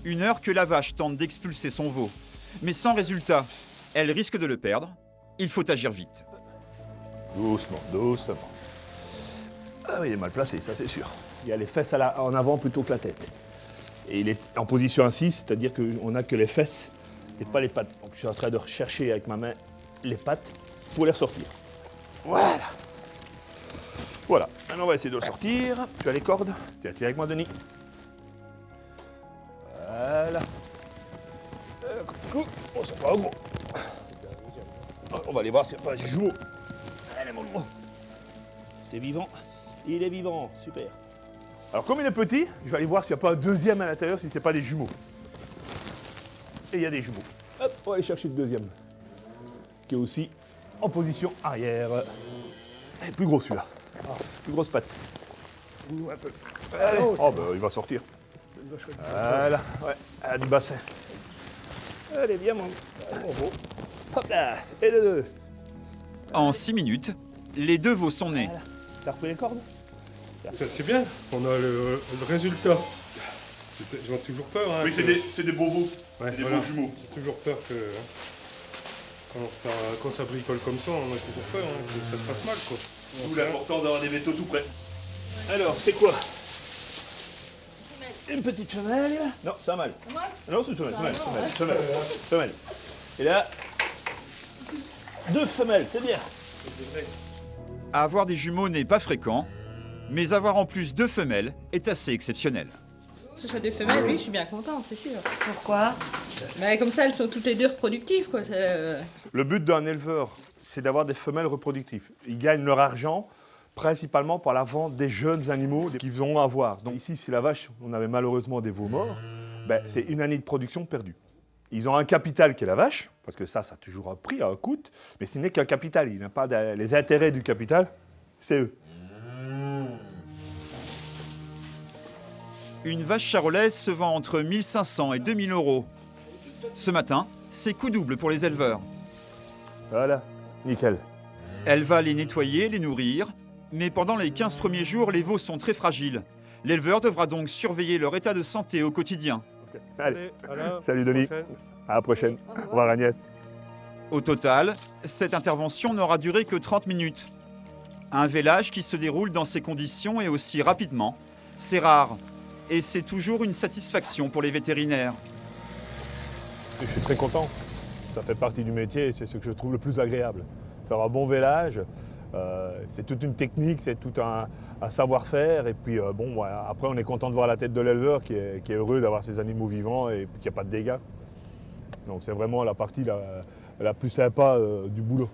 1 heure que la vache tente d'expulser son veau. Mais sans résultat, elle risque de le perdre. Il faut agir vite. Doucement, doucement. Ah oui, il est mal placé, ça c'est sûr. Il y a les fesses en avant plutôt que la tête. Et il est en position assise, c'est-à-dire qu'on n'a que les fesses et pas les pattes. Donc je suis en train de rechercher avec ma main les pattes pour les ressortir. Voilà. Voilà, maintenant on va essayer de le sortir. Tu as les cordes. Tiens, avec moi, Denis. Voilà. Oh, c'est pas gros. On va aller voir s'il n'y a pas de jumeaux. Allez, mon gros. T'es vivant? Il est vivant, super. Alors, comme il est petit, je vais aller voir s'il n'y a pas un deuxième à l'intérieur, si ce n'est pas des jumeaux. Et il y a des jumeaux. Hop, on va aller chercher le deuxième. Qui est aussi en position arrière. Et plus gros celui-là. Plus grosse patte. Un peu. Allez. Oh, ben, il va sortir. Voilà, ouais, à du bassin. Allez, viens, mon gros. Hop là, et les deux. En 6 minutes, les 2 veaux sont nés. Voilà. T'as repris les cordes? C'est bien, on a le résultat. J'ai toujours peur. Hein, oui, c'est des beaux veaux, ouais, des voilà. beaux jumeaux. J'ai toujours peur que quand ça bricole comme ça, on a toujours peur que ça se passe mal, quoi. D'où l'important d'avoir des métaux tout près. Alors, c'est quoi? Une petite femelle. Non, c'est un mâle. Non, c'est une femelle. Femelle. Et là, 2 femelles, c'est bien. Avoir des jumeaux n'est pas fréquent, mais avoir en plus 2 femelles est assez exceptionnel. Que ce soit des femelles, oui, je suis bien contente, c'est sûr. Pourquoi? Mais comme ça, elles sont toutes les 2 reproductives, quoi. Le but d'un éleveur, c'est d'avoir des femelles reproductives. Ils gagnent leur argent principalement par la vente des jeunes animaux qu'ils vont avoir. Donc ici, si la vache, on avait malheureusement des veaux morts, ben, c'est 1 année de production perdue. Ils ont un capital qui est la vache, parce que ça a toujours un prix, un coût, mais ce n'est qu'un capital. Il n'a pas les intérêts du capital, c'est eux. Une vache charolaise se vend entre 1 500 et 2 000 euros. Ce matin, c'est coup double pour les éleveurs. Voilà, nickel. Elle va les nettoyer, les nourrir, mais pendant les 15 premiers jours, les veaux sont très fragiles. L'éleveur devra donc surveiller leur état de santé au quotidien. Okay. Allez, salut Denis, à la prochaine. Au revoir Agnès. Au total, cette intervention n'aura duré que 30 minutes. Un vélage qui se déroule dans ces conditions et aussi rapidement, c'est rare. Et c'est toujours une satisfaction pour les vétérinaires. Je suis très content. Ça fait partie du métier et c'est ce que je trouve le plus agréable. Faire un bon vélage, c'est toute une technique, c'est tout un savoir-faire. Et puis bon, après on est content de voir la tête de l'éleveur qui est heureux d'avoir ses animaux vivants et qu'il n'y a pas de dégâts. Donc c'est vraiment la partie la plus sympa du boulot.